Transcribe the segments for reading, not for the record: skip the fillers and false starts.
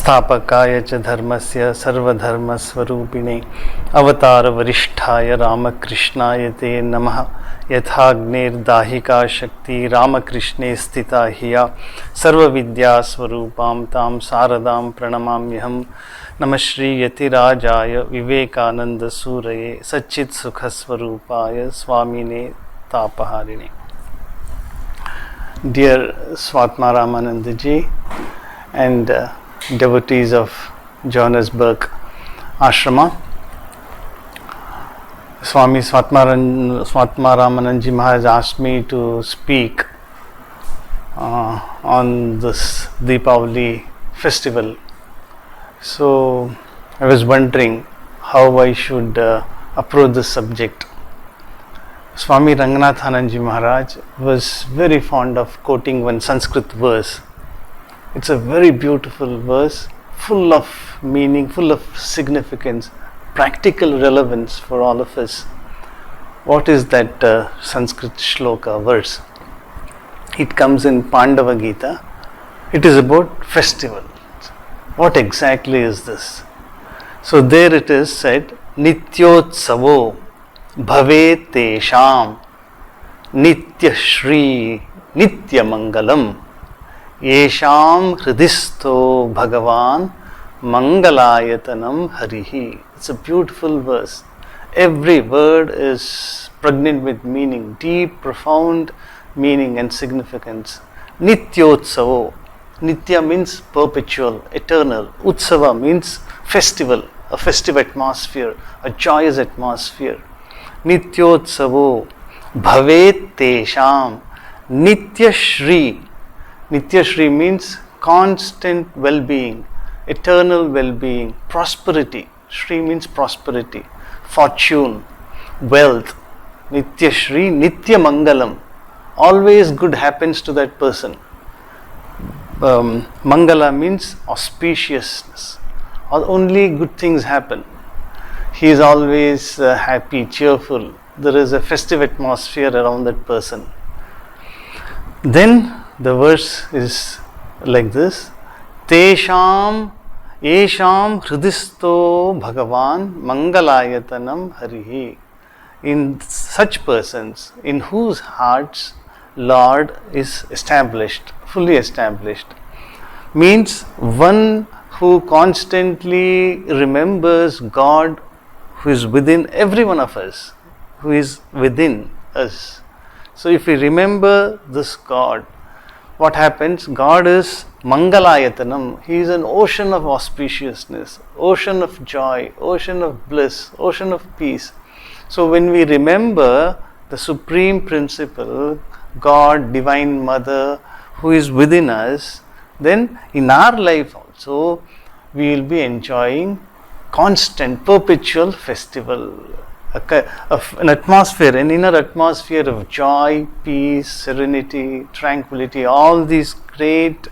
स्थापकाय च धर्मस्य सर्वधर्मस्वरूपिणे अवतारवरिष्ठाय रामकृष्णाय ते नमः। यथाग्नेर्दाहिका शक्ति रामकृष्णे स्थिता हिया सर्वविद्यास्वरूपां तां शारदां प्रणमाम्यहम्। नमः Shri यतिराजाय Vivekananda सूरये सच्चित्सुखस्वरूपाय स्वामिने तापहारिणे। Dear Swatma Ramananda ji and devotees of Johannesburg Ashrama, Swami Swatma Ramananda ji Maharaj asked me to speak on this Deepavali festival. So I was wondering how I should approach this subject. Swami Ranganathananji Maharaj was very fond of quoting one Sanskrit verse. It's a very beautiful verse, full of meaning, full of significance, practical relevance for all of us. What is that Sanskrit shloka verse? It comes in Pandava Gita. It is about festival. What exactly is this? So there it is said, Nityotsavo Bhave Tesham Nitya Shri Nitya Mangalam Yesham Hridisto Bhagavan Mangalayatanam Harihi. It's a beautiful verse. Every word is pregnant with meaning, deep, profound meaning and significance. Nityotsavo. Nitya means perpetual, eternal. Utsava means festival, a festive atmosphere, a joyous atmosphere. Nityotsavo Bhavet Tesham Nitya Shri. Nitya Shri means constant well-being, eternal well-being, prosperity. Shri means prosperity, fortune, wealth. Nitya Shri, Nitya Mangalam. Always good happens to that person. Mangala means auspiciousness. Only good things happen. He is always happy, cheerful. There is a festive atmosphere around that person. Then the verse is like this: Tesham Esham Hridisto Bhagavan Mangalayatanam Harihi. In such persons, in whose hearts Lord is established, fully established, means one who constantly remembers God who is within every one of us, who is within us. So if we remember this God, what happens? God is Mangalayatanam. He is an ocean of auspiciousness, ocean of joy, ocean of bliss, ocean of peace. So when we remember the supreme principle, God, Divine Mother, who is within us, then in our life also we will be enjoying constant, perpetual festival, an atmosphere, an inner atmosphere of joy, peace, serenity, tranquility. All these great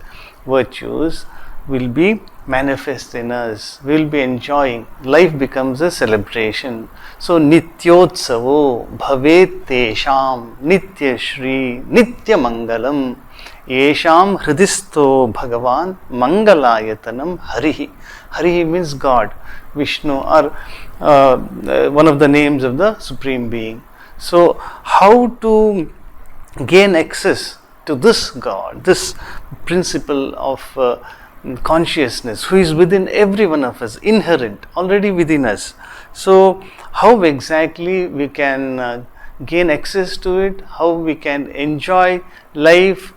virtues will be manifest in us. We will be enjoying. Life becomes a celebration. So Nityotsavo Bhavet Tesham Nitya Shri Nitya Mangalam Yesham Hridisto Bhagavan Mangalayatanam Harihi. Harihi means God, Vishnu, or one of the names of the Supreme Being. So how to gain access to this God, this principle of consciousness who is within every one of us, inherent, already within us. So how exactly we can gain access to it, how we can enjoy life,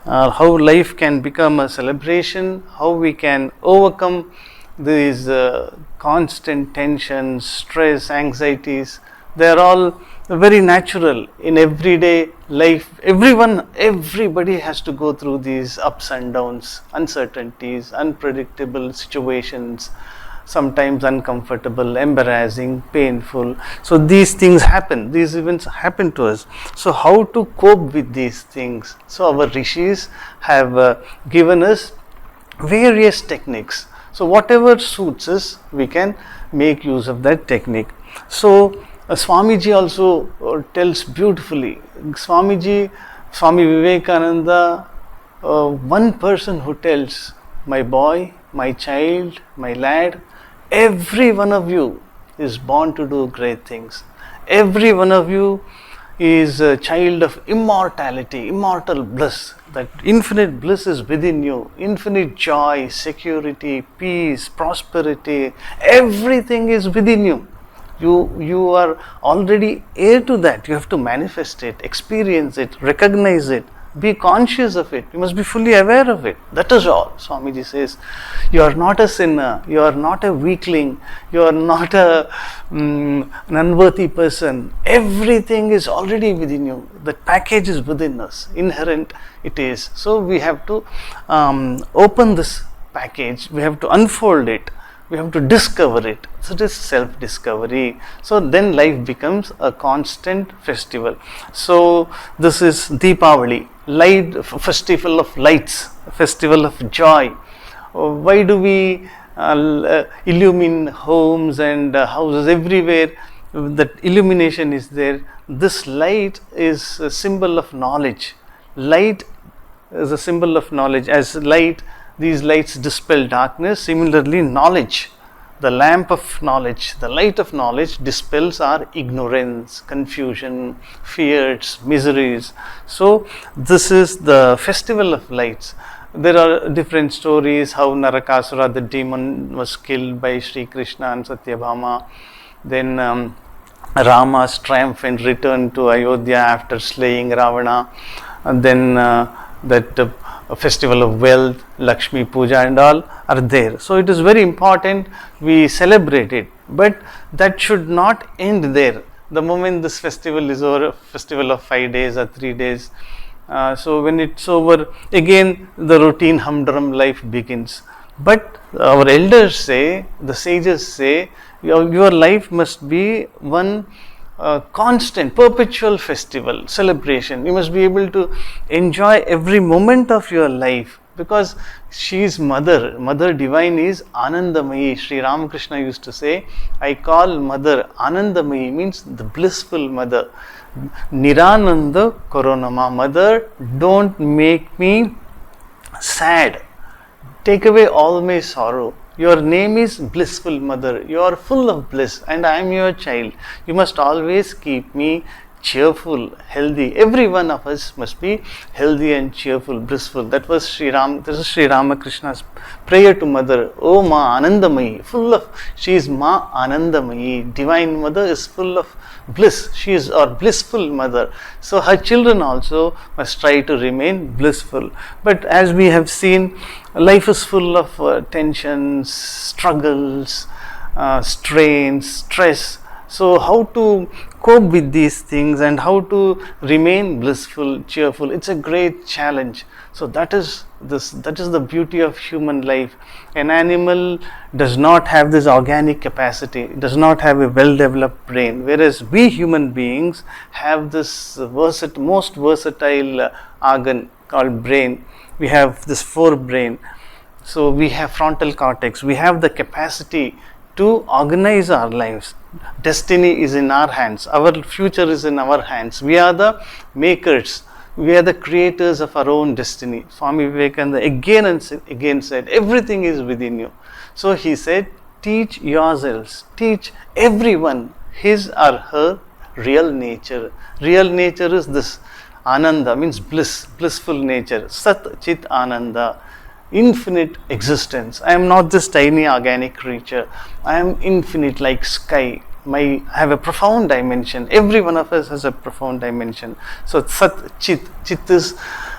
how life can become a celebration, how we can overcome these constant tensions, stress, anxieties. They are all very natural in everyday life. Everybody has to go through these ups and downs, uncertainties, unpredictable situations, sometimes uncomfortable, embarrassing, painful. So these things happen, these events happen to us. So how to cope with these things? So our rishis have given us various techniques. So whatever suits us, we can make use of that technique. So Swamiji also tells beautifully. Swami Vivekananda, one person who tells my boy, my child, my lad, every one of you is born to do great things. Every one of you is a child of immortality, immortal bliss. That infinite bliss is within you. Infinite joy, security, peace, prosperity, everything is within you. You are already heir to that. You have to manifest it, experience it, recognize it, be conscious of it. You must be fully aware of it. That is all. Swamiji says, you are not a sinner, you are not a weakling, you are not an unworthy person. Everything is already within you. That package is within us, inherent it is. So we have to open this package, we have to unfold it, we have to discover it. So it is self-discovery. So then life becomes a constant festival. So this is Deepavali, light, festival of lights, festival of joy. Why do we illumine homes and houses everywhere? That illumination is there. This light is a symbol of knowledge. Light is a symbol of knowledge. As light, these lights dispel darkness. Similarly, knowledge, the lamp of knowledge, the light of knowledge dispels our ignorance, confusion, fears, miseries. So this is the festival of lights. There are different stories how Narakasura, the demon, was killed by Sri Krishna and Satyabhama. Then Rama's triumphant return to Ayodhya after slaying Ravana. And then a festival of wealth, Lakshmi Puja and all are there. So it is very important we celebrate it, but that should not end there. The moment this festival is over, a festival of 5 days or 3 days, so when it's over, again the routine humdrum life begins. But our elders say, the sages say, your life must be one constant, perpetual festival, celebration. You must be able to enjoy every moment of your life, because she is mother. Mother divine is Anandamayi. Sri Ramakrishna used to say, I call mother Anandamayi, means the blissful mother. Nirananda Koronama, mother, don't make me sad. Take away all my sorrow. Your name is blissful mother. You are full of bliss and I am your child. You must always keep me cheerful, healthy. Every one of us must be healthy and cheerful, blissful. That was this is Sri Ramakrishna's prayer to mother. Oh Ma Anandamayi, she is Ma Anandamayi. Divine mother is full of bliss. She is our blissful mother. So her children also must try to remain blissful. But as we have seen, life is full of tensions, struggles, strains, stress. So how to cope with these things and how to remain blissful, cheerful, it's a great challenge. So that is the beauty of human life. An animal does not have this organic capacity, does not have a well developed brain, whereas we human beings have this most versatile organ called brain. We have this forebrain. So we have frontal cortex. We have the capacity to organize our lives. Destiny is in our hands. Our future is in our hands. We are the makers. We are the creators of our own destiny. Swami Vivekananda again and again said, everything is within you. So he said, teach yourselves, teach everyone his or her real nature. Real nature is this. Ananda means bliss, blissful nature. Sat Chit Ananda. Infinite existence. I am not this tiny organic creature. I am infinite like sky. I have a profound dimension. Every one of us has a profound dimension. So Sat Chit. Chit is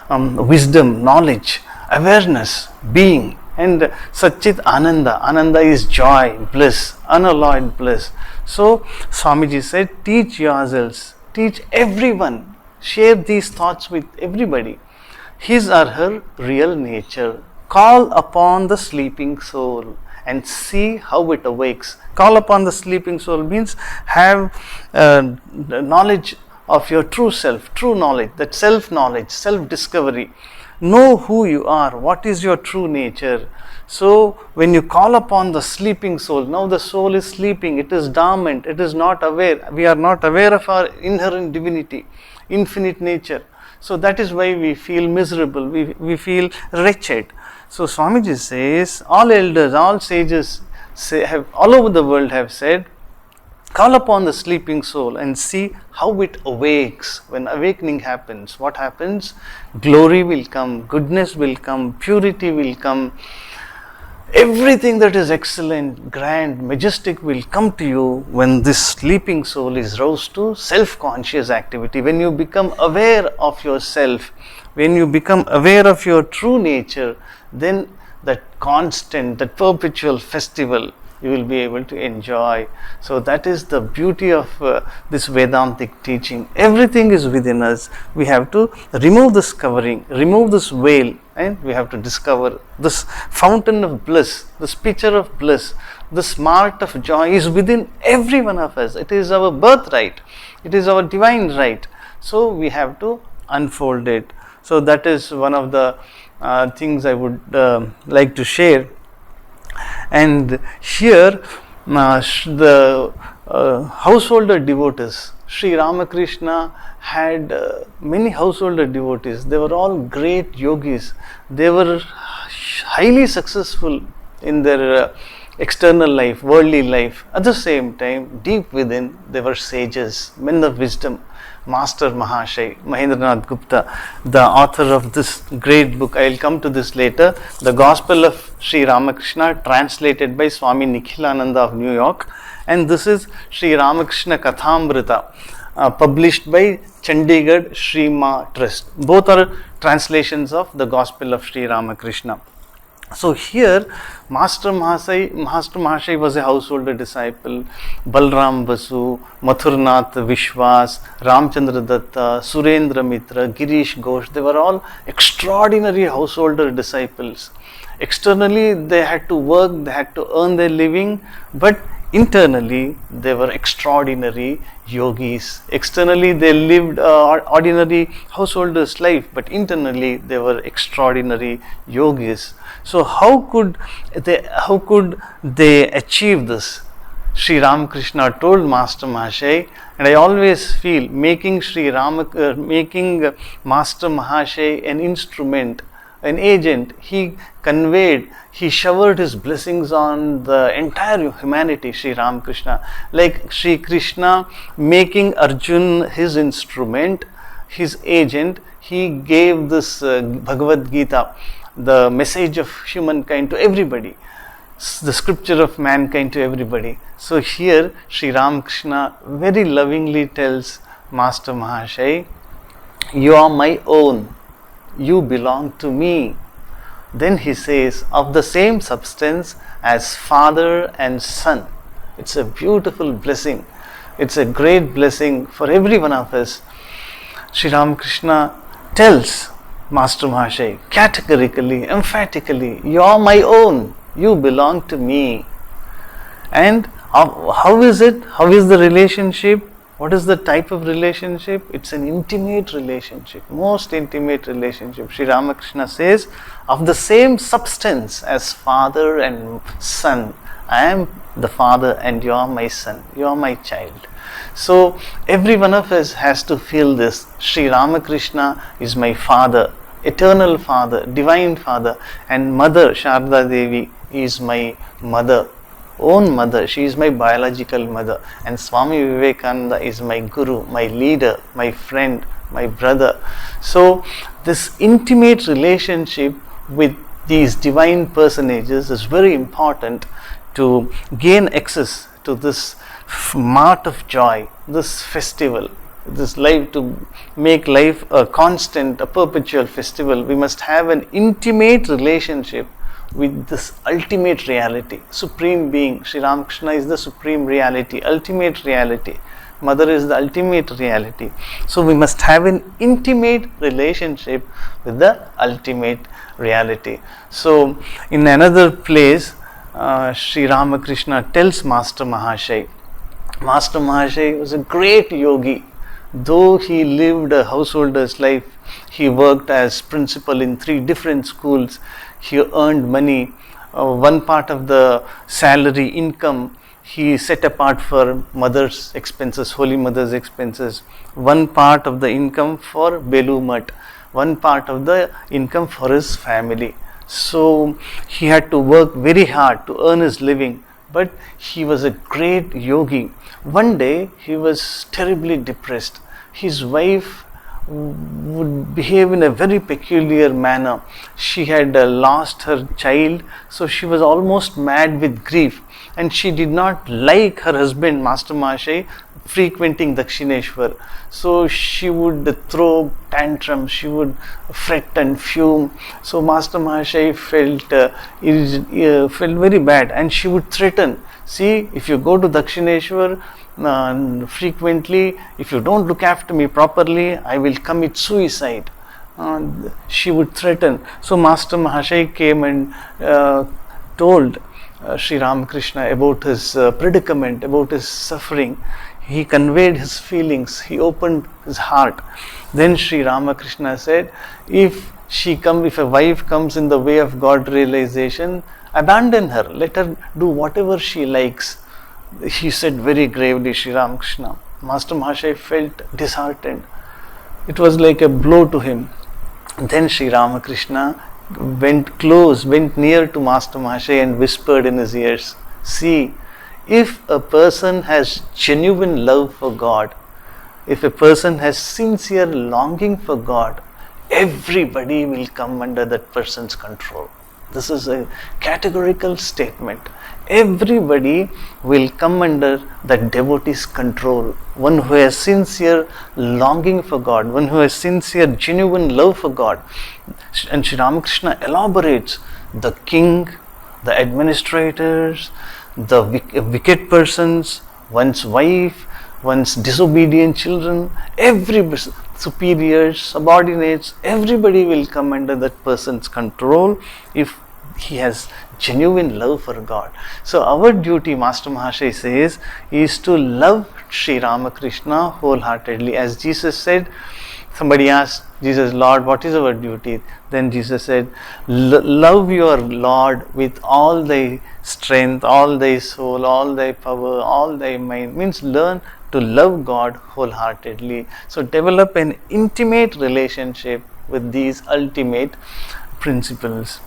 wisdom, knowledge, awareness, being. And Sat Chit Ananda. Ananda is joy, bliss, unalloyed bliss. So Swamiji said, teach yourselves, teach everyone, share these thoughts with everybody. His or her real nature. Call upon the sleeping soul and see how it awakes. Call upon the sleeping soul means have knowledge of your true self, true knowledge, that self-knowledge, self-discovery. Know who you are, what is your true nature. So when you call upon the sleeping soul, now the soul is sleeping, it is dormant, it is not aware. We are not aware of our inherent divinity, infinite nature. So that is why we feel miserable, we feel wretched. So Swamiji says, all elders, all sages all over the world have said, call upon the sleeping soul and see how it awakes. When awakening happens, what happens? Glory will come, goodness will come, purity will come. Everything that is excellent, grand, majestic will come to you when this sleeping soul is roused to self-conscious activity. When you become aware of yourself, when you become aware of your true nature, then that constant, that perpetual festival you will be able to enjoy. So that is the beauty of this Vedantic teaching. Everything is within us. We have to remove this covering, remove this veil, and we have to discover this fountain of bliss, this pitcher of bliss, this mart of joy is within every one of us. It is our birthright. It is our divine right. So we have to unfold it. So that is one of the things I would like to share. And here the householder devotees, Sri Ramakrishna had many householder devotees. They were all great yogis. They were highly successful in their external life, worldly life. At the same time, deep within, they were sages, men of wisdom. Master Mahashay, Mahendranath Gupta, the author of this great book, I will come to this later, The Gospel of Sri Ramakrishna, translated by Swami Nikhilananda of New York, and this is Sri Ramakrishna Kathamrita, published by Chandigarh Sri Ma Trust. Both are translations of the Gospel of Sri Ramakrishna. So here, Master Mahashay was a householder disciple. Balram Basu, Mathurnath Vishwas, Ramchandra Datta, Surendra Mitra, Girish Ghosh, they were all extraordinary householder disciples. Externally, they had to work, they had to earn their living, but internally, they were extraordinary yogis. Externally, they lived ordinary householder's life, but internally, they were extraordinary yogis. So how could they achieve this? Sri Ramakrishna told Master Mahashay, and I always feel making Master Mahashay an instrument, an agent, he showered his blessings on the entire humanity, Sri Ramakrishna. Like Sri Krishna making Arjun his instrument, his agent, he gave this Bhagavad Gita, the message of humankind to everybody, the scripture of mankind to everybody. So here Sri Ramakrishna very lovingly tells Master Mahashay, you are my own, you belong to me. Then he says, of the same substance as father and son. It's a beautiful blessing. It's a great blessing for every one of us. Sri Ramakrishna tells Master Mahashay categorically, emphatically, you are my own, you belong to me. And how is it? How is the relationship? What is the type of relationship? It's an intimate relationship, most intimate relationship. Sri Ramakrishna says, of the same substance as father and son. I am the father and you are my son, you are my child. So every one of us has to feel this. Sri Ramakrishna is my father, eternal father, divine father, and mother Sharda Devi is my mother, own mother. She is my biological mother, and Swami Vivekananda is my guru, my leader, my friend, my brother. So this intimate relationship with these divine personages is very important to gain access to this mart of joy, this festival, this life, to make life a constant, a perpetual festival. We must have an intimate relationship with this ultimate reality, supreme being. Sri Ramakrishna is the supreme reality, ultimate reality. Mother is the ultimate reality. So we must have an intimate relationship with the ultimate reality. So in another place, Sri Ramakrishna tells Master Mahashay. Master Mahashay was a great yogi. Though he lived a householder's life, he worked as principal in 3 different schools. He earned money. One part of the salary income he set apart for mother's expenses, Holy Mother's expenses. One part of the income for Belu Mutt. One part of the income for his family. So he had to work very hard to earn his living, but he was a great yogi. One day he was terribly depressed. His wife would behave in a very peculiar manner. She had lost her child, so she was almost mad with grief, and she did not like her husband Master Mahashay frequenting Dakshineshwar. So she would throw tantrums, she would fret and fume. So Master Mahashay felt very bad, and she would threaten, see, if you go to Dakshineshwar frequently, if you don't look after me properly, I will commit suicide. She would threaten. So Master Mahashay came and told Sri Ramakrishna about his predicament, about his suffering. He conveyed his feelings, he opened his heart. Then Sri Ramakrishna said, if a wife comes in the way of God realization, abandon her, let her do whatever she likes. He said very gravely, Sri Ramakrishna. Master Mahashay felt disheartened. It was like a blow to him. Then Sri Ramakrishna went near to Master Mahashay and whispered in his ears, see, if a person has genuine love for God, if a person has sincere longing for God, everybody will come under that person's control. This is a categorical statement. Everybody will come under that devotee's control. One who has sincere longing for God, one who has sincere, genuine love for God. And Sri Ramakrishna elaborates, the king, the administrators, the wicked persons, one's wife, one's disobedient children, superiors, subordinates, everybody will come under that person's control if he has genuine love for God. So our duty, Master Mahashay says, is to love Sri Ramakrishna wholeheartedly. As Jesus said, somebody asked Jesus, Lord, what is our duty? Then Jesus said, love your Lord with all thy strength, all thy soul, all thy power, all thy mind. Means learn to love God wholeheartedly. So develop an intimate relationship with these ultimate principles,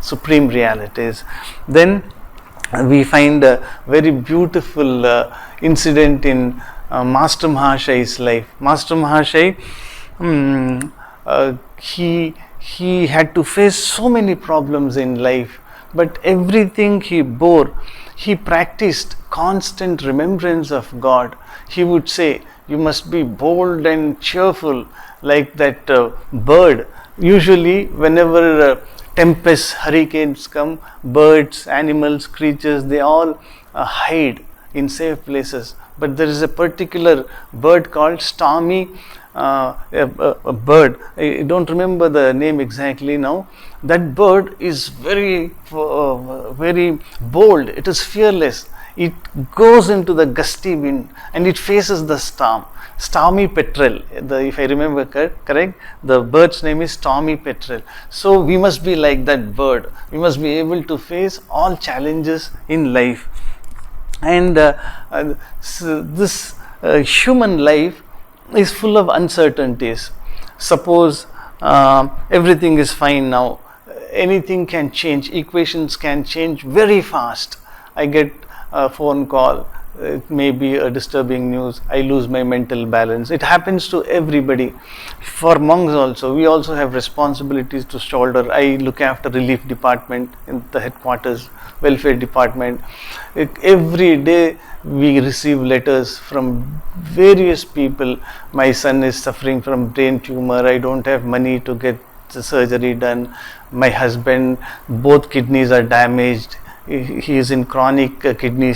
supreme realities. Then we find a very beautiful incident in Master Mahashay's life. Master Mahashay, he had to face so many problems in life, but everything he bore, he practiced constant remembrance of God. He would say, you must be bold and cheerful like that bird. Usually whenever tempests, hurricanes come, birds, animals, creatures, they all hide in safe places. But there is a particular bird called stormy, a bird, I don't remember the name exactly now. That bird is very bold, it is fearless. It goes into the gusty wind and it faces the storm. Stormy petrel, if I remember correct, the bird's name is stormy petrel. So we must be like that bird. We must be able to face all challenges in life. And this human life is full of uncertainties. Suppose everything is fine now, anything can change, equations can change very fast. I get a phone call, it may be a disturbing news, I lose my mental balance. It happens to everybody. For monks also, we also have responsibilities to shoulder. I look after relief department in the headquarters, welfare department. Every day we receive letters from various people. My son is suffering from brain tumor, I don't have money to get the surgery done. My husband, both kidneys are damaged. He is in chronic kidney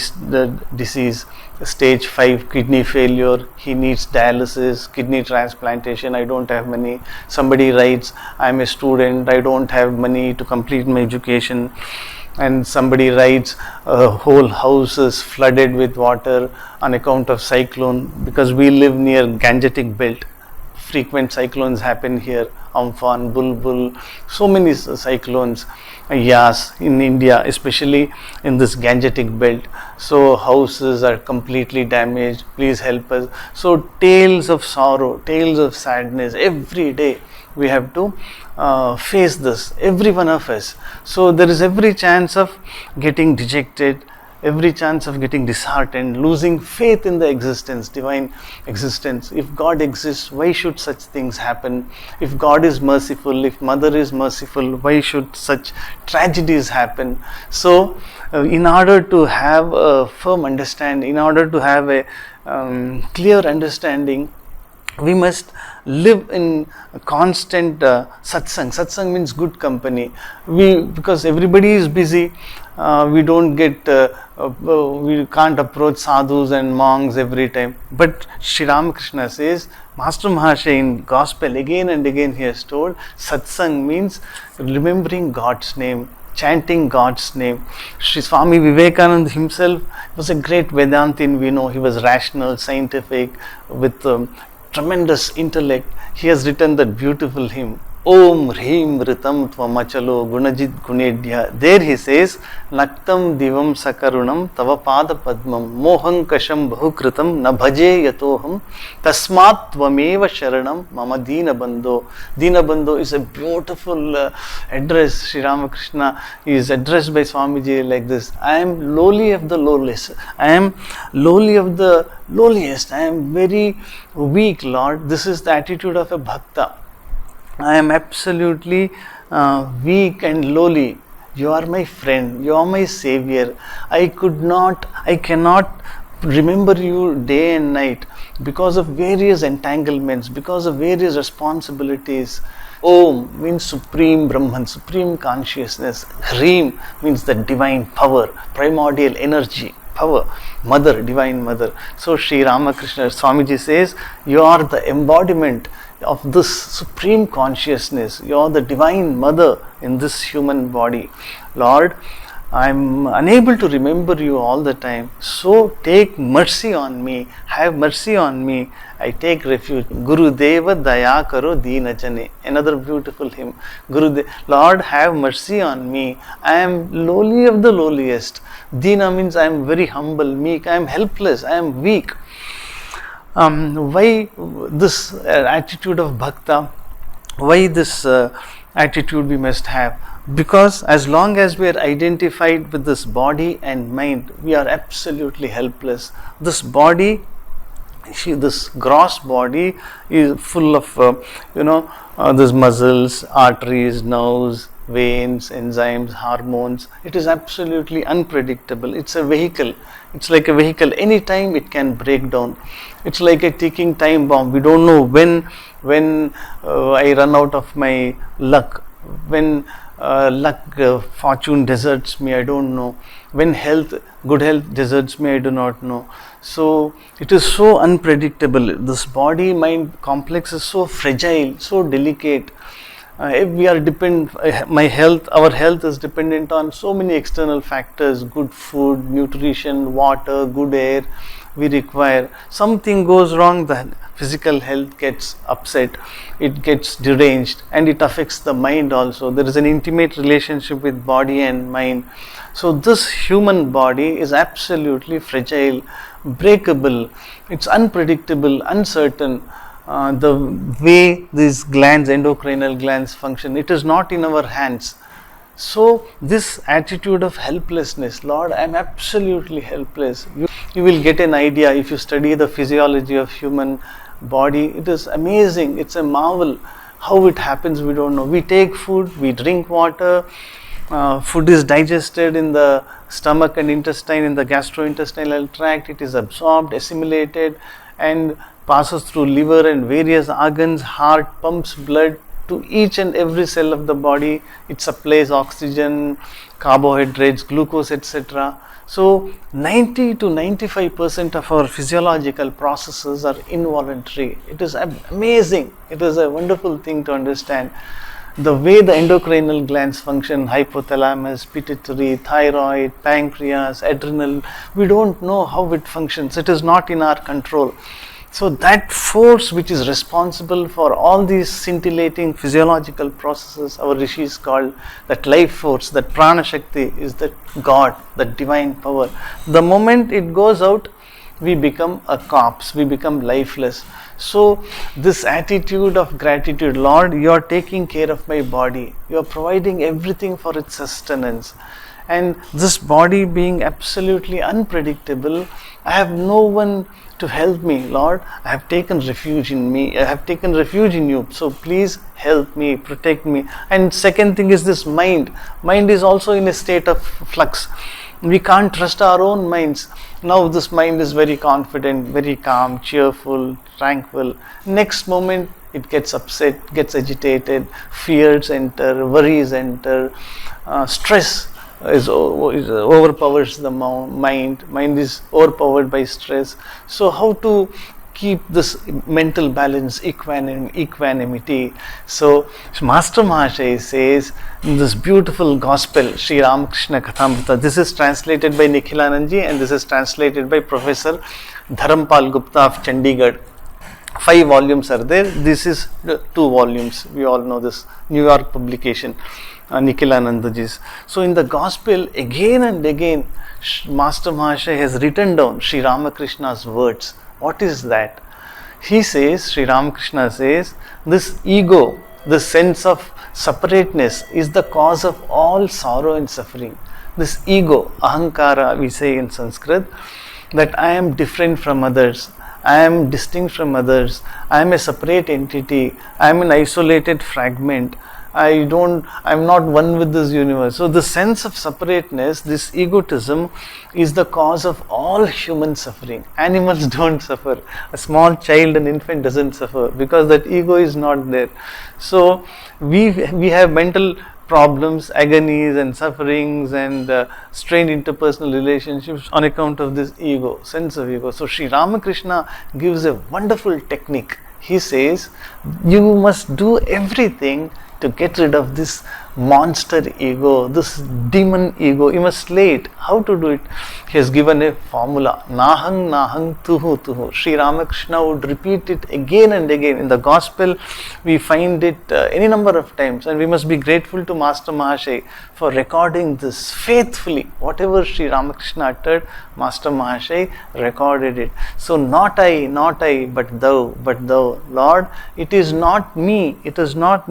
disease, stage 5 kidney failure. He needs dialysis, kidney transplantation. I don't have money. Somebody writes, I am a student, I don't have money to complete my education. And somebody writes, a whole house is flooded with water on account of cyclone, because we live near Gangetic belt. Frequent cyclones happen here, Amphan, Bulbul, so many cyclones. Yas in India, especially in this Gangetic belt. So houses are completely damaged, please help us. So tales of sorrow, tales of sadness, every day we have to face this, every one of us. So there is every chance of getting dejected, every chance of getting disheartened, losing faith in the existence, divine existence. If God exists, why should such things happen? If God is merciful, if Mother is merciful, why should such tragedies happen? So in order to have a firm understanding, in order to have a clear understanding, we must live in constant satsang. Satsang means good company. Because everybody is busy, we don't get, we can't approach sadhus and monks every time. But Sri Ramakrishna says, Master Mahasaya in Gospel again and again he has told, satsang means remembering God's name, chanting God's name. Sri Swami Vivekananda himself was a great Vedantin. We know he was rational, scientific, with tremendous intellect. He has written that beautiful hymn, Om Hrim Ritam Tvamachalo Gunajit Gunedya. There he says, Naktam Divam Sakarunam Tava Pada Padmam Moham Kasham Bahukritam Na Bhaje Yatoham Tasmat Tvameva Sharanam Mama Dina Bandho. Dina Bandho is a beautiful address. Sri Ramakrishna is addressed by Swamiji like this: I am lowly of the lowliest. I am lowly of the lowliest. I am very weak, Lord. This is the attitude of a bhakta. I am absolutely weak and lowly. You are my friend. You are my savior. I cannot remember you day and night because of various entanglements, because of various responsibilities. Om means supreme Brahman, supreme consciousness. Hrim means the divine power, primordial energy, power, mother, divine mother. So Sri Ramakrishna, Swamiji says, you are the embodiment of this supreme consciousness. You are the divine mother in this human body. Lord, I am unable to remember you all the time. So take mercy on me. Have mercy on me. I take refuge. Guru Deva Daya Karo Deena Jane. Another beautiful hymn. Lord, have mercy on me. I am lowly of the lowliest. Deena means I am very humble, meek. I am helpless. I am weak. Why this attitude of bhakta? Why this attitude we must have? Because as long as we are identified with this body and mind, we are absolutely helpless. This body, this gross body is full of, these muscles, arteries, nerves, veins, enzymes, hormones. It is absolutely unpredictable. It's a vehicle. It's like a vehicle. Anytime it can break down. It's like a ticking time bomb. We don't know when I run out of my luck. When fortune deserts me, I don't know. When good health deserts me, I do not know. So it is so unpredictable. This body mind complex is so fragile, so delicate. If we are our health is dependent on so many external factors: good food, nutrition, water, good air we require. Something goes wrong, the physical health gets upset, it gets deranged, and it affects the mind also. There is an intimate relationship with body and mind. So this human body is absolutely fragile, breakable, it's unpredictable, uncertain. The way these glands, endocrinal glands function, it is not in our hands. So this attitude of helplessness, Lord, I am absolutely helpless. You will get an idea if you study the physiology of human body. It is amazing. It's a marvel. How it happens, we don't know. We take food, we drink water, food is digested in the stomach and intestine, in the gastrointestinal tract. It is absorbed, assimilated, and passes through liver and various organs. Heart pumps blood to each and every cell of the body. It supplies oxygen, carbohydrates, glucose, etc. So 90 to 95% of our physiological processes are involuntary. It is amazing. It is a wonderful thing to understand. The way the endocrinal glands function, hypothalamus, pituitary, thyroid, pancreas, adrenal, we don't know how it functions. It is not in our control. So that force which is responsible for all these scintillating physiological processes, our rishis called that life force, that prana shakti, is that God, that divine power. The moment it goes out, we become a corpse, we become lifeless. So this attitude of gratitude, Lord, you are taking care of my body, you are providing everything for its sustenance, and this body being absolutely unpredictable, I have no one to help me. Lord, I have taken refuge in me, I have taken refuge in you, so please help me, protect me. And second thing is this mind is also in a state of flux. We can't trust our own minds. Now this mind is very confident, very calm, cheerful, tranquil. Next moment it gets upset, gets agitated, fears enter, worries enter, stress overpowers the mind. Mind is overpowered by stress. So how to keep this mental balance, equanimity? So Master Mahasaya says in this beautiful gospel, Sri Ramakrishna Kathamrita, this is translated by Nikhilanandji and this is translated by Professor Dharampal Gupta of Chandigarh. 5 volumes are there. This is 2 volumes. We all know this, New York publication, Nikhilanandaji's. So in the gospel, again and again, Master Mahasaya has written down Sri Ramakrishna's words. What is that? He says, Sri Ramakrishna says, this ego, the sense of separateness, is the cause of all sorrow and suffering. This ego, ahankara, we say in Sanskrit, that I am different from others, I am distinct from others, I am a separate entity, I am an isolated fragment, I am not one with this universe. So the sense of separateness, this egotism, is the cause of all human suffering. Animals don't suffer. A small child, an infant doesn't suffer because that ego is not there. So we have mental problems, agonies and sufferings and strained interpersonal relationships on account of this ego, sense of ego. So Sri Ramakrishna gives a wonderful technique. He says, you must do everything to get rid of this monster ego, this demon ego. You must slay it. How to do it? He has given a formula. Nahang, nahang, tuhu, tuhu. Sri Ramakrishna would repeat it again and again. In the gospel, we find it any number of times, and we must be grateful to Master Mahasaya for recording this faithfully. Whatever Sri Ramakrishna uttered, Master Mahasaya recorded it. So not I, but thou, Lord, it is not me, it is not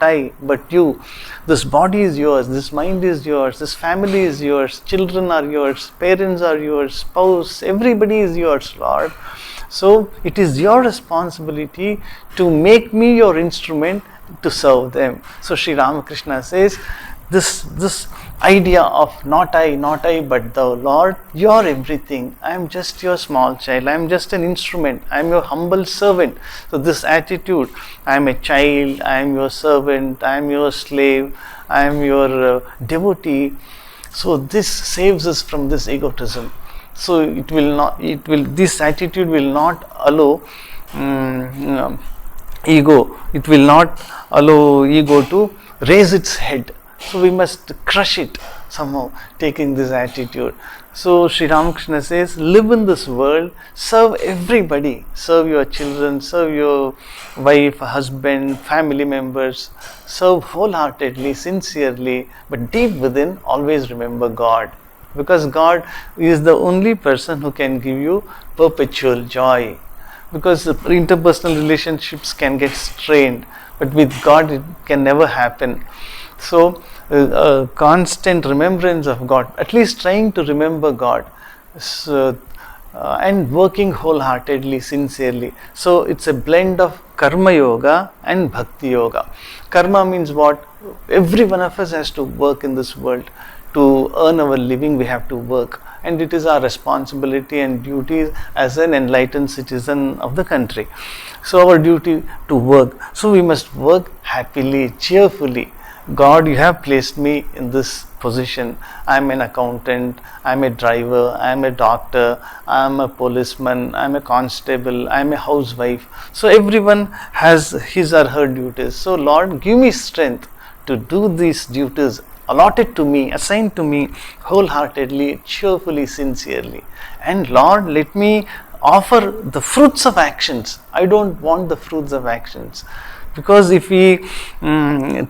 I, but you. This body is yours, this mind is yours, this family is yours, children are yours, parents are yours, spouse, everybody is yours, Lord. So it is your responsibility to make me your instrument to serve them. So Sri Ramakrishna says, this idea of not I, but thou, Lord, you are everything. I am just your small child. I am just an instrument. I am your humble servant. So this attitude, I am a child, I am your servant, I am your slave, I am your devotee. So this saves us from this egotism. So this attitude will not allow ego. It will not allow ego to raise its head. So we must crush it somehow, taking this attitude. So Sri Ramakrishna says, live in this world, serve everybody, serve your children, serve your wife, husband, family members, serve wholeheartedly, sincerely, but deep within always remember God. Because God is the only person who can give you perpetual joy. Because interpersonal relationships can get strained, but with God it can never happen. So constant remembrance of God, at least trying to remember God, and working wholeheartedly, sincerely. So it's a blend of karma yoga and bhakti yoga. Karma means what? Every one of us has to work in this world. To earn our living, we have to work, and it is our responsibility and duty as an enlightened citizen of the country. So our duty to work. So we must work happily, cheerfully. God, you have placed me in this position. I am an accountant, I am a driver, I am a doctor, I am a policeman, I am a constable, I am a housewife. So everyone has his or her duties. So Lord, give me strength to do these duties allotted to me, assigned to me wholeheartedly, cheerfully, sincerely. And Lord, let me offer the fruits of actions. I don't want the fruits of actions. Because if we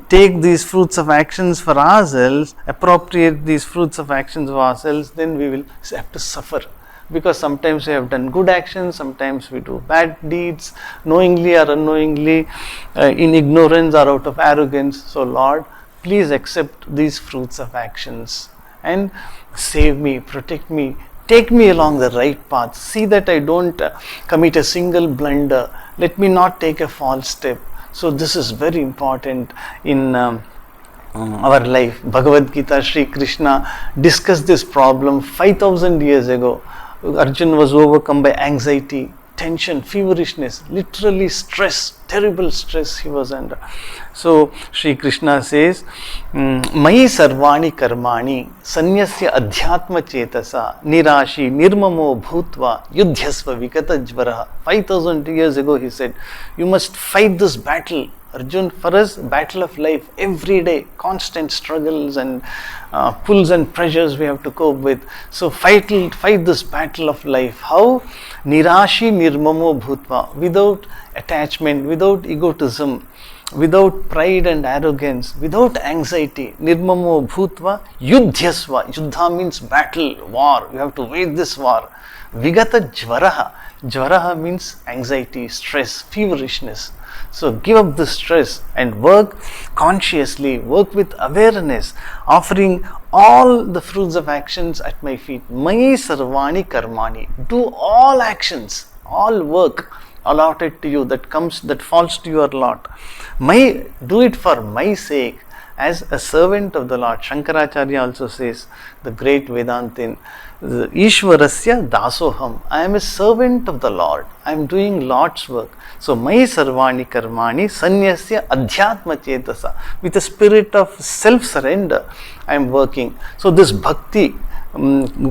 take these fruits of actions for ourselves, appropriate these fruits of actions for ourselves, then we will have to suffer. because sometimes we have done good actions, sometimes we do bad deeds, knowingly or unknowingly, in ignorance or out of arrogance. So Lord, please accept these fruits of actions and save me, protect me, take me along the right path. See that I don't commit a single blunder. Let me not take a false step. So this is very important in our life. Bhagavad Gita, Sri Krishna discussed this problem 5000 years ago. Arjuna was overcome by anxiety, tension, feverishness, literally stress, terrible stress he was under. So Sri Krishna says, Mai sarvani karmani sanyasya adhyatma chetasa nirashi nirmamo bhutva yudhyasva vikatajvara. 5000 years ago he said, you must fight this battle. Arjun, for us, battle of life, every day, constant struggles and pulls and pressures we have to cope with. So fight this battle of life. How? Nirashi nirmamo bhutva, without attachment, without egotism, without pride and arrogance, without anxiety. Nirmamo bhutva yudhyasva. Yuddha means battle, war. You have to wage this war. Vigata jvaraha. Jvaraha means anxiety, stress, feverishness. So give up the stress and work consciously, work with awareness, offering all the fruits of actions at my feet. Mai sarvani karmani. Do all actions, all work allotted to you that falls to your lot. Do it for my sake, as a servant of the Lord. Shankaracharya also says, the great Vedantin, Ishwarasya dasoham. I am a servant of the Lord. I am doing Lord's work. So, Mai sarvani karmani sanyasya adhyatma chetasa. With a spirit of self-surrender, I am working. So, this bhakti,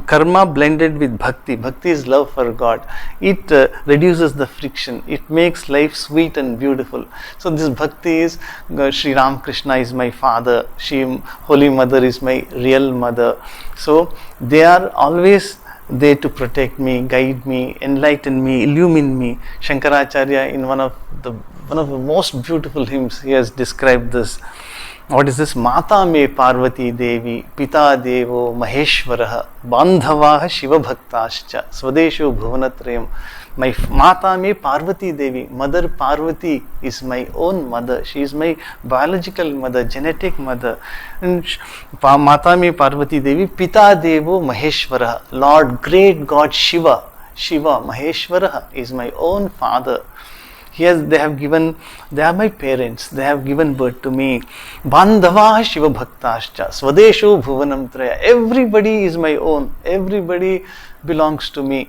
karma blended with bhakti. Bhakti is love for God. It reduces the friction. It makes life sweet and beautiful. So this bhakti is, Sri Ram Krishna is my father. Holy Mother is my real mother. So they are always there to protect me, guide me, enlighten me, illumine me. Shankaracharya, in one of the most beautiful hymns, he has described this. What is this? Mata me Parvati Devi, Pita Devo Maheshwaraha, Bandhavaha Shiva Bhaktascha, Swadesho Bhuvanatrayam. My Mata me Parvati Devi, Mother Parvati is my own mother. She is my biological mother, genetic mother. And Mata me Parvati Devi, Pita Devo Maheshwaraha, Lord, great God Shiva, Maheshwaraha is my own father. They are my parents, they have given birth to me. Bandhava Shiva Bhaktascha, Swadesho Bhuvanam Traya. Everybody is my own, everybody belongs to me.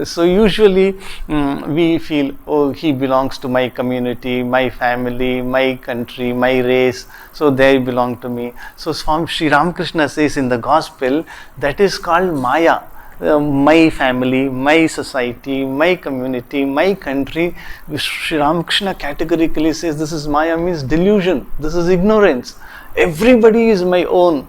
So usually we feel, oh, he belongs to my community, my family, my country, my race, so they belong to me. So Swami Sri Ramakrishna says in the gospel, that is called Maya. My family, my society, my community, my country. Sri Ramakrishna categorically says this is Maya, means delusion, this is ignorance. Everybody is my own.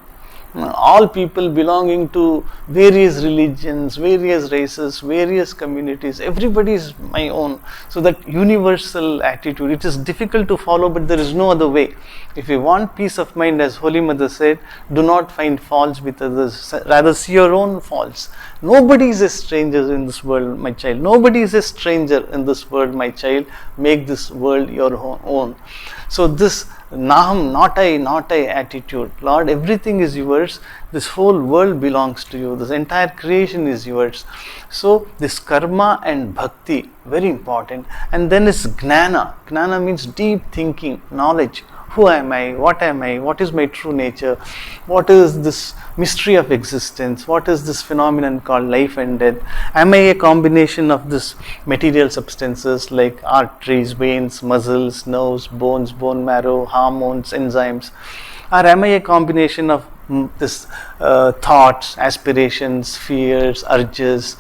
All people belonging to various religions, various races, various communities, everybody is my own. So that universal attitude, it is difficult to follow, but there is no other way. If you want peace of mind, as Holy Mother said, do not find faults with others, rather see your own faults. Nobody is a stranger in this world, my child. Nobody is a stranger in this world, my child. Make this world your own. So this Naham, not I attitude. Lord, everything is yours. This whole world belongs to you. This entire creation is yours. So this karma and bhakti, very important. And then is Jnana. Jnana means deep thinking, knowledge. Who am I? What am I? What is my true nature? What is this mystery of existence? What is this phenomenon called life and death? Am I a combination of this material substances like arteries, veins, muscles, nerves, bones, bone marrow, hormones, enzymes? Or am I a combination of this thoughts, aspirations, fears, urges,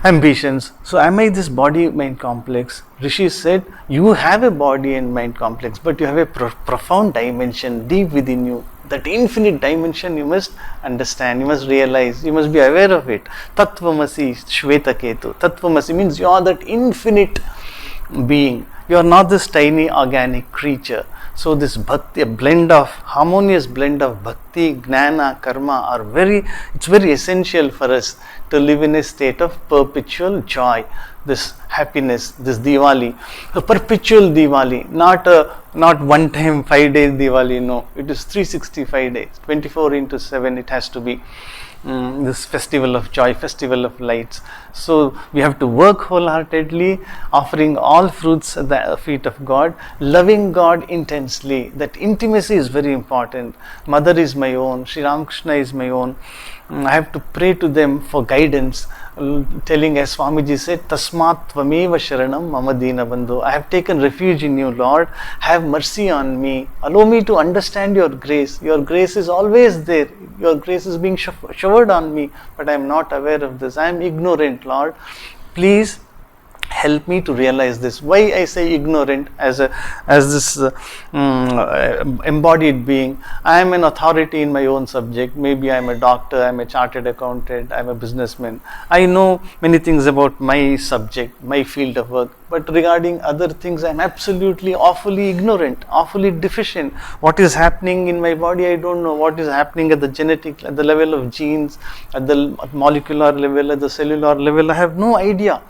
ambitions? So am I this body mind complex? Rishi said, you have a body and mind complex, but you have a profound dimension deep within you. That infinite dimension you must understand, you must realize, you must be aware of it. Tattvamasi Shvetaketu. Tattvamasi means you are that infinite being. You are not this tiny organic creature. So this bhakti, a blend of, harmonious blend of bhakti, jnana, karma it's very essential for us to live in a state of perpetual joy, this happiness, this Diwali, a perpetual Diwali, not one time 5 days Diwali, no, it is 365 days, 24 into 7 it has to be. This festival of joy, festival of lights. So we have to work wholeheartedly, offering all fruits at the feet of God, loving God intensely. That intimacy is very important. Mother is my own, Sri Ramakrishna is my own. I have to pray to them for guidance, telling, as Swamiji said, Tasmat Tvameva Sharanam Mama Dina Bandhu. I have taken refuge in you, Lord. Have mercy on me. Allow me to understand your grace. Your grace is always there. Your grace is being showered on me, but I am not aware of this. I am ignorant, Lord. Please help me to realize this. Why I say ignorant? As this embodied being, I am an authority in my own subject. Maybe I am a doctor, I am a chartered accountant, I am a businessman. I know many things about my subject, my field of work, but regarding other things I am absolutely awfully ignorant, awfully deficient. What is happening in my body I don't know. What is happening at the genetic, at the level of genes, at the molecular level, at the cellular level, I have no idea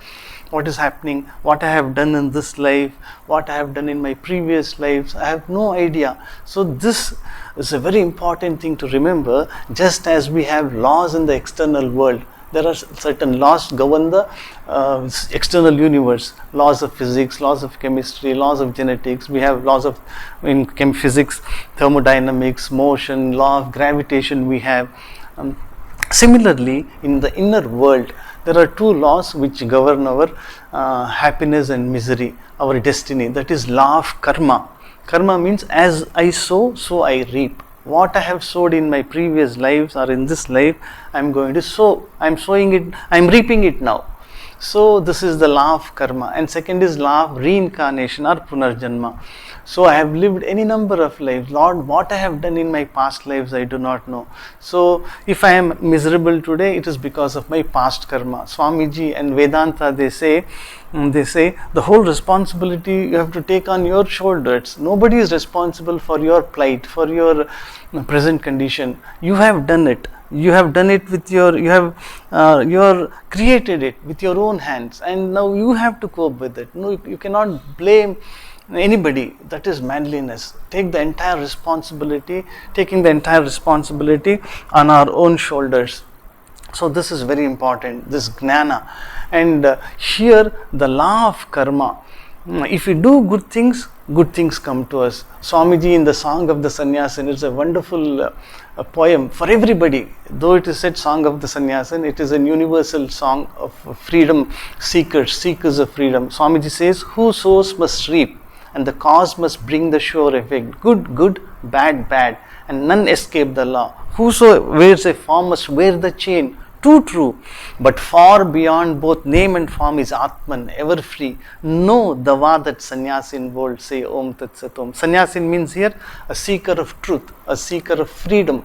what is happening, what I have done in this life, what I have done in my previous lives. I have no idea. So this is a very important thing to remember. Just as we have laws in the external world, there are certain laws govern the external universe, laws of physics, laws of chemistry, laws of genetics. We have laws of, in physics, thermodynamics, motion, law of gravitation we have. Similarly, in the inner world, there are two laws which govern our happiness and misery, our destiny. That is law of karma. Karma means as I sow, so I reap. What I have sowed in my previous lives or in this life, I am going to sow. I am sowing it, I am reaping it now. So this is the law of karma. And second is law of reincarnation or punarjanma. So I have lived any number of lives. Lord, what I have done in my past lives, I do not know. So if I am miserable today, it is because of my past karma. Swamiji and Vedanta, they say the whole responsibility you have to take on your shoulders. Nobody is responsible for your plight, for your present condition. You have done it. You have done it with you have created it with your own hands, and now you have to cope with it. No, you cannot blame anybody. That is manliness. Take the entire responsibility, taking the entire responsibility on our own shoulders. So this is very important, this jnana. And here the law of karma. If we do good things come to us. Swamiji in the Song of the Sannyasin, it's a wonderful poem for everybody. Though it is said Song of the Sannyasin, it is a universal song of freedom seekers of freedom. Swamiji says, who sows must reap, and the cause must bring the sure effect. Good, bad, and none escape the law. Whoso wears a form must wear the chain. True, but far beyond both name and form is Atman, ever free. Know the va that Sannyasin bold, say Om Tat Sat Om. Sannyasin means here a seeker of truth, a seeker of freedom,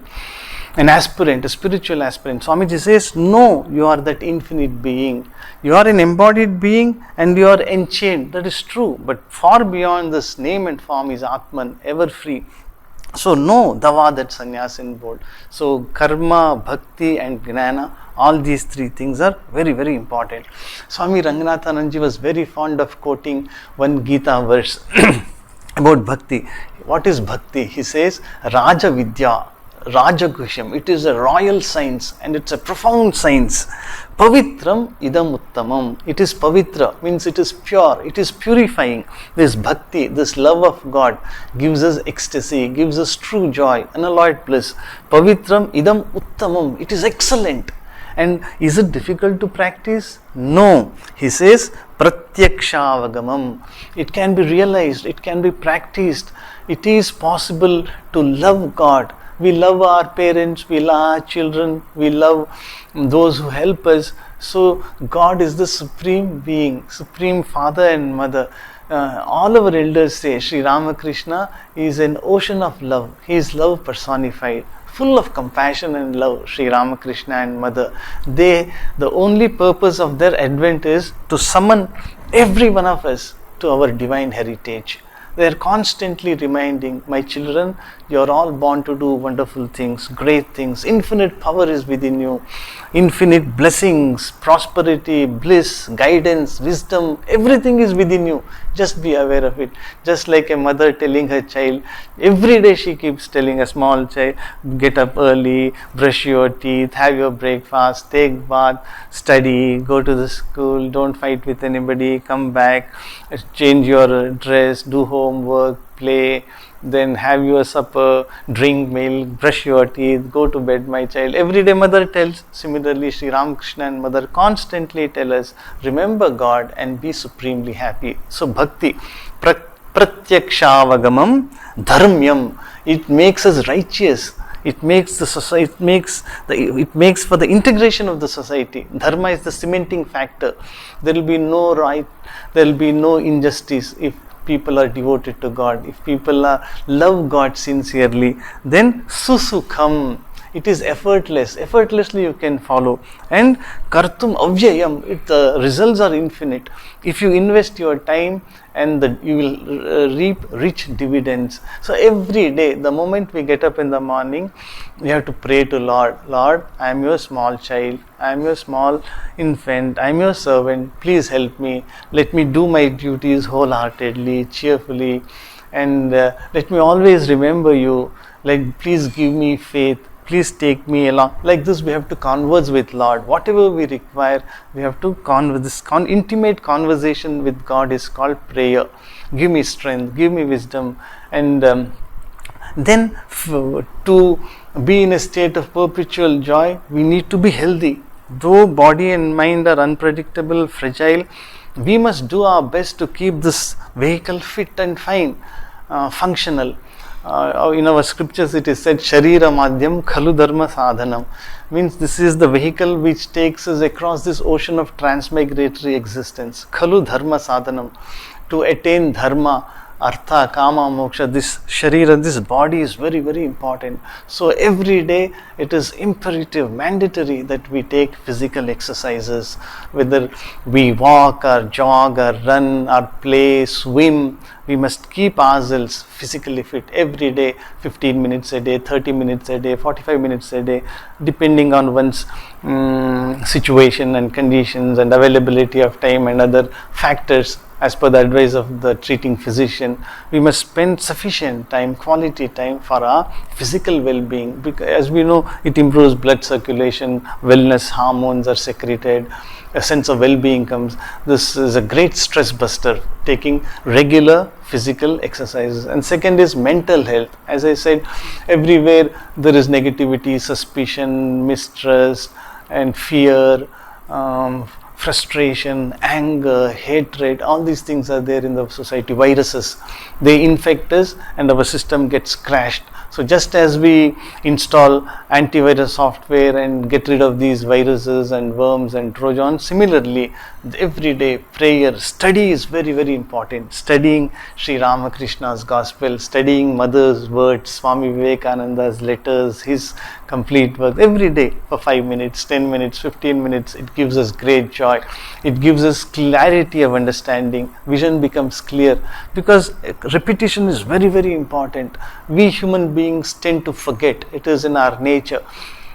an aspirant, a spiritual aspirant. Swamiji says, no, you are that infinite being. You are an embodied being and you are enchained. That is true, but far beyond this name and form is Atman, ever free. So know dava that Sannyasin bold. So karma, bhakti and jnana, all these three things are very, very important. Swami Ranganathananji was very fond of quoting one Gita verse about bhakti. What is bhakti? He says, Raja Vidya, Rajaguhyam. It is a royal science and it's a profound science. Pavitram idam uttamam. It is pavitra, means it is pure, it is purifying. This bhakti, this love of God gives us ecstasy, gives us true joy, unalloyed bliss. Pavitram idam uttamam. It is excellent. And is it difficult to practice? No. He says, pratyakshaavagamam. It can be realized, it can be practiced. It is possible to love God. We love our parents, we love our children, we love those who help us. So God is the supreme being, supreme father and mother. All our elders say Sri Ramakrishna is an ocean of love. He is love personified, full of compassion and love. Sri Ramakrishna and mother, the only purpose of their advent is to summon every one of us to our divine heritage. They are constantly reminding, my children, you are all born to do wonderful things, great things. Infinite power is within you. Infinite blessings, prosperity, bliss, guidance, wisdom, everything is within you. Just be aware of it. Just like a mother telling her child, every day she keeps telling a small child, get up early, brush your teeth, have your breakfast, take bath, study, go to the school, don't fight with anybody, come back, change your dress, do homework, play, then have your supper, drink milk, brush your teeth, go to bed, my child. Every day mother tells. Similarly, Sri Ramakrishna and mother constantly tell us, remember God and be supremely happy. So bhakti, pratyakshaavagamam dharmyam, it makes us righteous. It makes the society, it makes for the integration of the society. Dharma is the cementing factor. There will be no right, there will be no injustice if people are devoted to God. If people love God sincerely, then susukham, it is effortless. Effortlessly you can follow. And kartum avyayam, the results are infinite. If you invest your time, and you will reap rich dividends. So every day, the moment we get up in the morning, we have to pray to Lord. Lord, I am your small child, I am your small infant, I am your servant, please help me. Let me do my duties wholeheartedly, cheerfully, and let me always remember you. Like, please give me faith, please take me along. Like this, we have to converse with Lord. Whatever we require, we have to intimate conversation with God is called prayer. Give me strength, give me wisdom, and then to be in a state of perpetual joy, we need to be healthy. Though body and mind are unpredictable, fragile, we must do our best to keep this vehicle fit and fine, functional. In our scriptures it is said, Sharira Madhyam Khalu Dharma Sadhanam, means this is the vehicle which takes us across this ocean of transmigratory existence. Khalu Dharma Sadhanam, to attain Dharma, Artha, Kama, Moksha, this Sharira, this body is very, very important. So every day it is imperative, mandatory that we take physical exercises, whether we walk or jog or run or play, swim. We must keep ourselves physically fit every day, 15 minutes a day, 30 minutes a day, 45 minutes a day, depending on one's situation and conditions and availability of time and other factors. As per the advice of the treating physician, we must spend sufficient time, quality time for our physical well-being. Because as we know, it improves blood circulation, wellness hormones are secreted, a sense of well-being comes. This is a great stress buster, taking regular physical exercises. And second is mental health. As I said, everywhere there is negativity, suspicion, mistrust and fear, frustration, anger, hatred, all these things are there in the society. Viruses, they infect us and our system gets crashed. So just as we install antivirus software and get rid of these viruses and worms and trojans, similarly everyday prayer, study is very, very important. Studying Sri Ramakrishna's gospel, studying mother's words, Swami Vivekananda's letters, his complete work, every day for 5 minutes, 10 minutes, 15 minutes, it gives us great joy. It gives us clarity of understanding. Vision becomes clear, because repetition is very, very important. We human beings tend to forget. It is in our nature.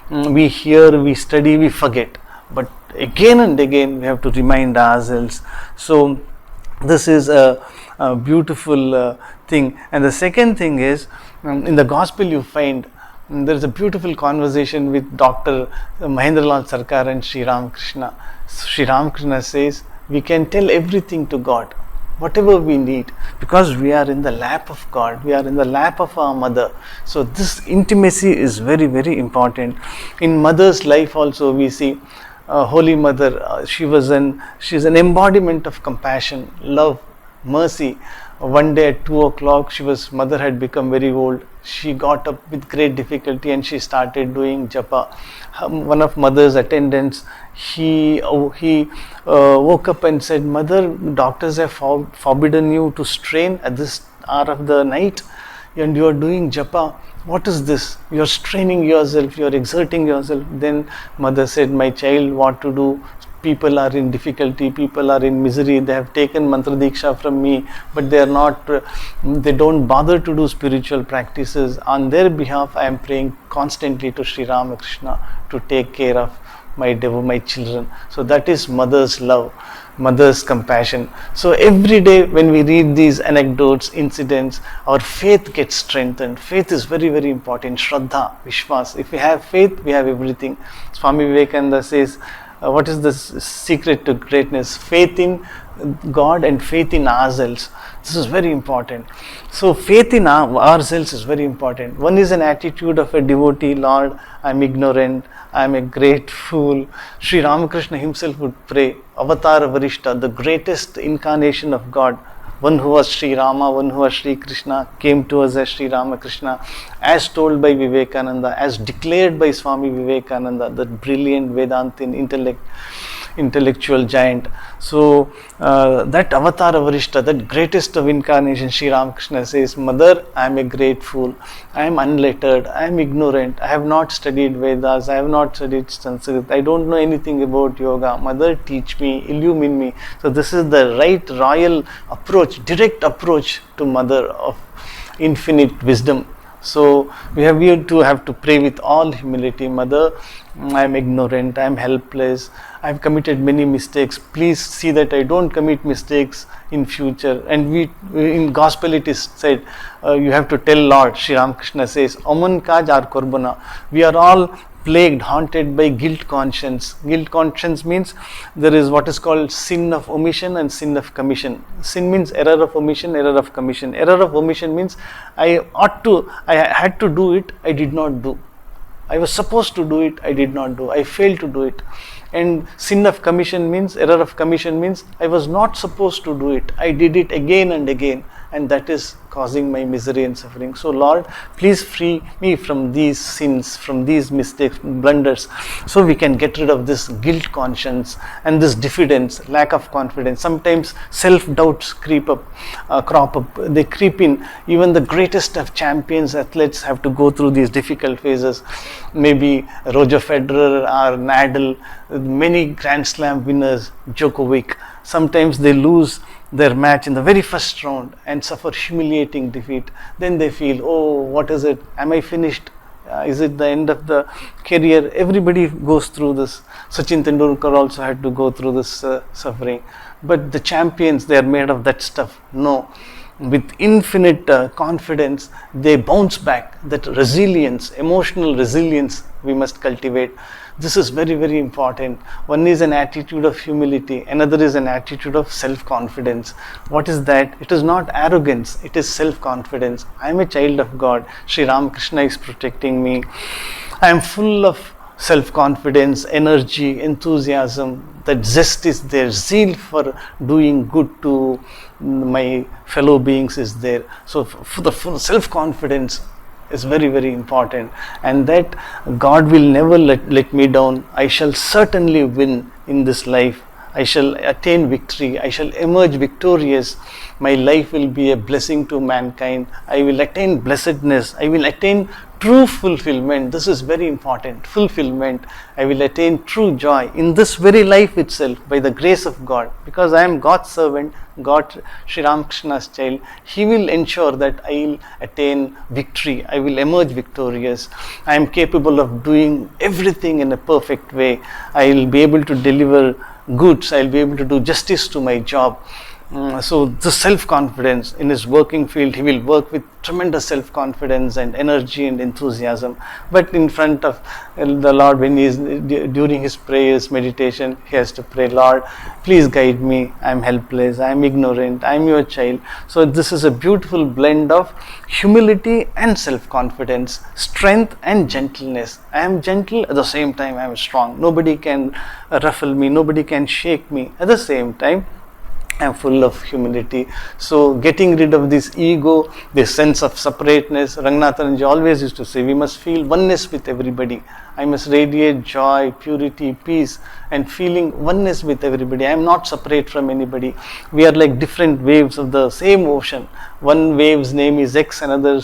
We hear, we study, we forget. But again and again we have to remind ourselves. So this is a beautiful thing. And the second thing is, in the gospel you find there is a beautiful conversation with Dr. Mahendralal Sarkar and Sri Ramakrishna. Sri Ramakrishna says, we can tell everything to God, whatever we need, because we are in the lap of God, we are in the lap of our mother. So this intimacy is very, very important. In mother's life also we see Holy Mother, she's an embodiment of compassion, love, mercy. One day at 2 o'clock, mother had become very old. She got up with great difficulty and she started doing japa. One of mother's attendants, he woke up and said, Mother, doctors have forbidden you to strain at this hour of the night and you are doing japa. What is this? You are straining yourself, you are exerting yourself. Then mother said, my child, what to do? people are in difficulty, people are in misery, they have taken mantra diksha from me, but they are not, they don't bother to do spiritual practices. On their behalf, I am praying constantly to Sri Ramakrishna to take care of my children. So that is mother's love, mother's compassion. So every day when we read these anecdotes, incidents, our faith gets strengthened. Faith is very, very important. Shraddha, Vishwas. If we have faith, we have everything. Swami Vivekananda says, what is the secret to greatness? Faith in God and faith in ourselves. This is very important. So faith in ourselves is very important. One is an attitude of a devotee. Lord, I am ignorant, I am a great fool. Sri Ramakrishna himself would pray, Avatar Varishta, the greatest incarnation of God, one who was Sri Rama, one who was Sri Krishna, came to us as Sri Ramakrishna, as told by Vivekananda, as declared by Swami Vivekananda, the brilliant Vedantin intellectual giant. So that Avatar Varishta, that greatest of incarnation, Sri Ramakrishna says, Mother, I am a great fool, I am unlettered, I am ignorant, I have not studied Vedas, I have not studied Sanskrit, I don't know anything about yoga. Mother, teach me, illumine me. So this is the right royal approach, direct approach to Mother of infinite wisdom. So we have to pray with all humility. Mother, I am ignorant, I am helpless, I have committed many mistakes. Please see that I don't commit mistakes in future. And in gospel it is said, you have to tell Lord. Sri Ramakrishna says, Aman kaj ar korbana. We are all plagued, haunted by guilt conscience. Guilt conscience means there is what is called sin of omission and sin of commission. Sin means error of omission, error of commission. Error of omission means I had to do it, I did not do. I was supposed to do it, I did not do. I failed to do it. And sin of commission means, error of commission means I was not supposed to do it. I did it again and again, and that is causing my misery and suffering. So Lord, please free me from these sins, from these mistakes, blunders, so we can get rid of this guilt conscience and this diffidence, lack of confidence. Sometimes self-doubts crop up, they creep in. Even the greatest of champions, athletes have to go through these difficult phases. Maybe Roger Federer or Nadal, many Grand Slam winners, Djokovic, sometimes they lose their match in the very first round and suffer humiliating defeat. Then they feel, oh, what is it? Am I finished? Is it the end of the career? Everybody goes through this. Sachin Tendulkar also had to go through this suffering. But the champions, they are made of that stuff. No. With infinite confidence, they bounce back. That resilience, emotional resilience we must cultivate. This is very, very important. One is an attitude of humility, another is an attitude of self-confidence. What is that? It is not arrogance, it is self-confidence. I am a child of God. Sri Ramakrishna is protecting me. I am full of self-confidence, energy, enthusiasm. That zest is there, zeal for doing good to my fellow beings is there. So for the full self-confidence is very, very important, and that God will never let me down. I shall certainly win in this life. I shall attain victory. I shall emerge victorious. My life will be a blessing to mankind. I will attain blessedness. I will attain true fulfillment. This is very important. Fulfillment. I will attain true joy in this very life itself by the grace of God. Because I am God's servant, God, Sri Ramakrishna's child. He will ensure that I will attain victory. I will emerge victorious. I am capable of doing everything in a perfect way. I will be able to deliver goods. I will be able to do justice to my job. So the self-confidence in his working field, he will work with tremendous self-confidence and energy and enthusiasm. But in front of the Lord, when he is during his prayers, meditation, he has to pray, Lord, please guide me. I am helpless. I am ignorant. I am your child. So this is a beautiful blend of humility and self-confidence, strength and gentleness. I am gentle, at the same time I am strong. Nobody can ruffle me. Nobody can shake me. At the same time, I'm full of humility. So getting rid of this ego, this sense of separateness, Ranganathanji always used to say, we must feel oneness with everybody. I must radiate joy, purity, peace, and feeling oneness with everybody. I am not separate from anybody. We are like different waves of the same ocean. One wave's name is X, another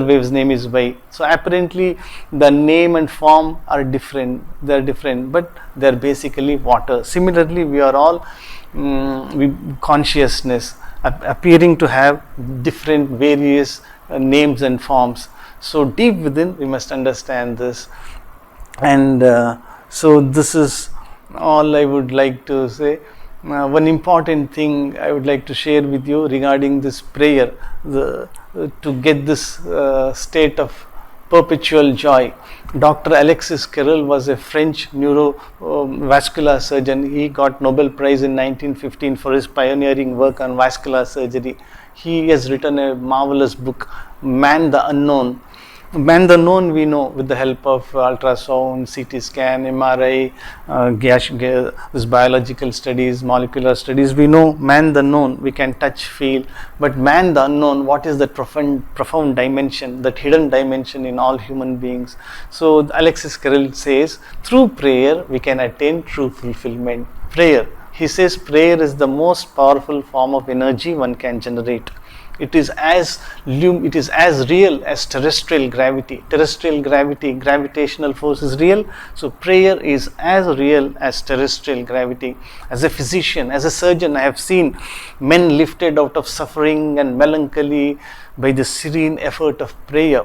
wave's name is Y. So apparently the name and form are different. They are different, but they are basically water. Similarly, we are all consciousness appearing to have different various names and forms. So deep within we must understand this, and so this is all I would like to say. One important thing I would like to share with you regarding this prayer, to get this state of perpetual joy. Dr. Alexis Carrel was a French neurovascular surgeon. He got Nobel Prize in 1915 for his pioneering work on vascular surgery. He has written a marvelous book, Man the Unknown. Man the Known we know with the help of ultrasound, CT scan, MRI, this biological studies, molecular studies. We know man the known, we can touch, feel. But man the unknown, what is that profound dimension, that hidden dimension in all human beings? So Alexis Carrel says, through prayer we can attain true fulfillment. Prayer. He says prayer is the most powerful form of energy one can generate. It is as real as terrestrial gravity. Terrestrial gravity, gravitational force is real. So prayer is as real as terrestrial gravity. As a physician, as a surgeon, I have seen men lifted out of suffering and melancholy by the serene effort of prayer.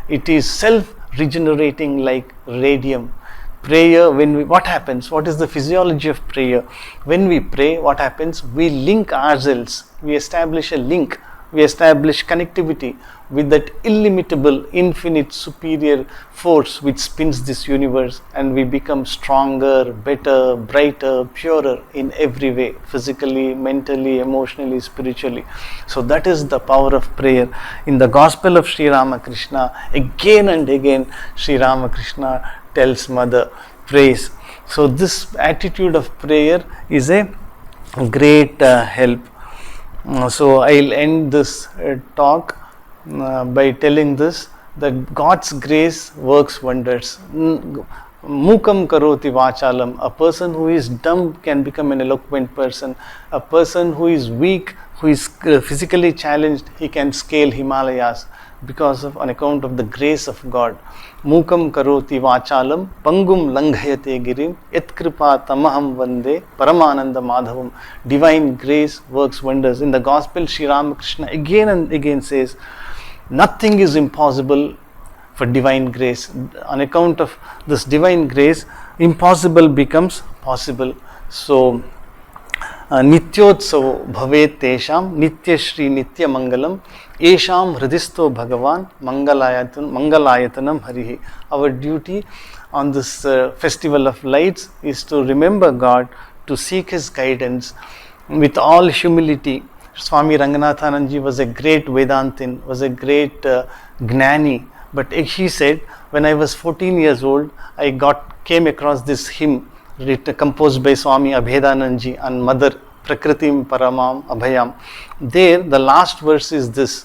It is self-regenerating like radium. Prayer, what happens? What is the physiology of prayer? When we pray, what happens? We link ourselves. We establish a link. We establish connectivity with that illimitable, infinite, superior force which spins this universe, and we become stronger, better, brighter, purer in every way, physically, mentally, emotionally, spiritually. So that is the power of prayer. In the Gospel of Sri Ramakrishna, again and again, Sri Ramakrishna tells Mother, praise. So this attitude of prayer is a great help. So I'll end this talk by telling this, that God's grace works wonders. Mukam karoti vachalam. A person who is dumb can become an eloquent person. A person who is weak, who is physically challenged, he can scale Himalayas on account of the grace of God. Mukam karoti vachalam pangum langhayate girim yat kripa tamaham vande paramananda madhavam. Divine grace works wonders. In the Gospel, Sri Ramakrishna again and again says, nothing is impossible for divine grace. On account of this divine grace, impossible becomes possible. So Nityotsavo bhavet tesham nityashri nitya mangalam esham hridisto bhagavan mangalayatanam harihi. Our duty on this festival of lights is to remember God, to seek His guidance with all humility. Swami Ranganathananji was a great Vedantin, was a great Gnani, but he said, when I was 14 years old, I came across this hymn composed by Swami Abhedananji on Mother Prakritim Paramam Abhayam. There the last verse is this: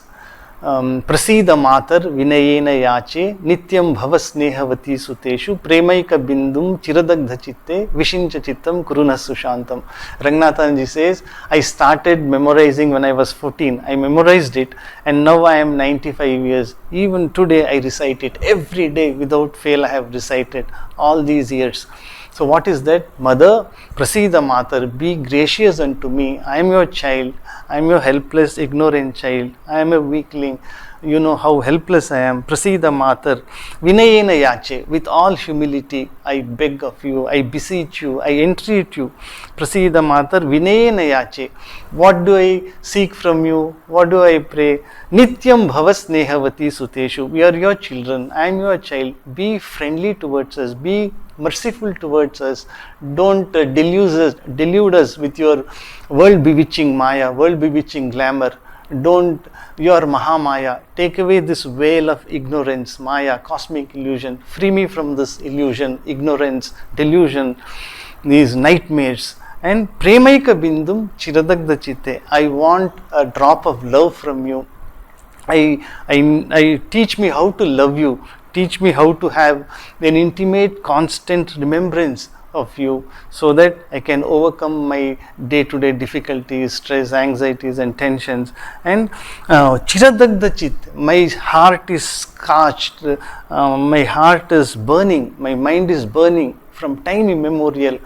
Prasida Matar Vinayena Yache Nityam Bhavasnehavati Suteshu Premaika Bindum Chiradagdha Chitte Vishincha Chittam Kuruna Sushantam. Ranganathanji says, I started memorizing when I was 14. I memorized it, and now I am 95 years. Even today I recite it. Every day without fail I have recited all these years. So what is that? Mother, Prasida Matar, be gracious unto me. I am your child. I am your helpless, ignorant child. I am a weakling. You know how helpless I am. Prasida Matar, Vinayena Yache, with all humility, I beg of you, I beseech you, I entreat you. Prasida Matar, Vinayena Yache. What do I seek from you? What do I pray? Nityam Bhavasnehavati Suteshu. We are your children. I am your child. Be friendly towards us. Be merciful towards us. Don't delude us with your world bewitching Maya, world bewitching glamour. Your Mahamaya, take away this veil of ignorance, Maya, cosmic illusion. Free me from this illusion, ignorance, delusion, these nightmares, And Premaika Bindum Chiradagda Chitte, I want a drop of love from you. I teach me how to love you, teach me how to have an intimate, constant remembrance of you, so that I can overcome my day-to-day difficulties, stress, anxieties, and tensions. And Chiradagda Chit, my heart is scorched, my heart is burning, my mind is burning from time immemorial.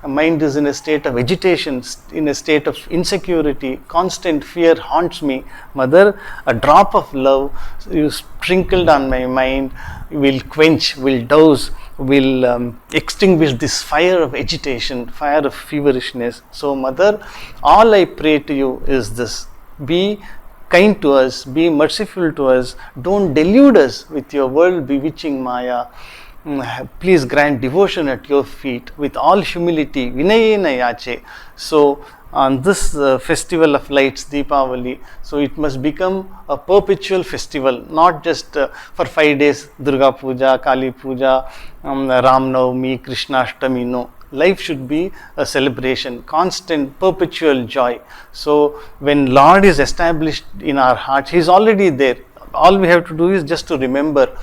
Mind is in a state of agitation, in a state of insecurity, constant fear haunts me. Mother, a drop of love you sprinkled on my mind will quench, will douse, will extinguish this fire of agitation, fire of feverishness. So, Mother, all I pray to you is this: be kind to us, be merciful to us, don't delude us with your world bewitching Maya. Please grant devotion at your feet with all humility, vinayena yache. So on this festival of lights, Deepavali, so it must become a perpetual festival, not just for 5 days, Durga Puja, Kali Puja, Ram Navami, Krishna Ashtami. No, life should be a celebration, constant, perpetual joy. So when Lord is established in our hearts, He is already there. All we have to do is just to remember,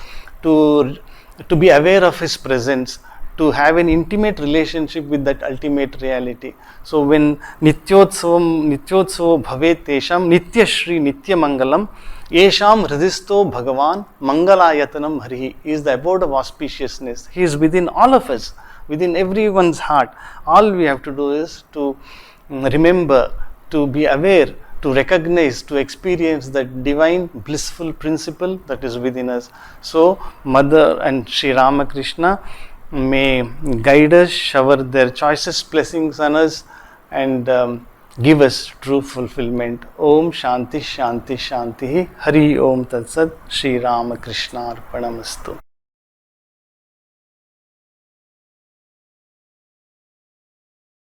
to be aware of His presence, to have an intimate relationship with that ultimate reality. So when Nityotsavam Bhavet Tesham Nityashri Nityamangalam Yesham Hridisto Bhagavan Mangalayatanam Harihi. He is the abode of auspiciousness. He is within all of us, within everyone's heart. All we have to do is to remember, to be aware, to recognize, to experience that divine blissful principle that is within us. So Mother and Sri Ramakrishna may guide us, shower their choicest blessings on us, and give us true fulfillment. Om Shanti Shanti Shanti. Hari Om Tat Sat. Sri Ramakrishna Arpanamastu.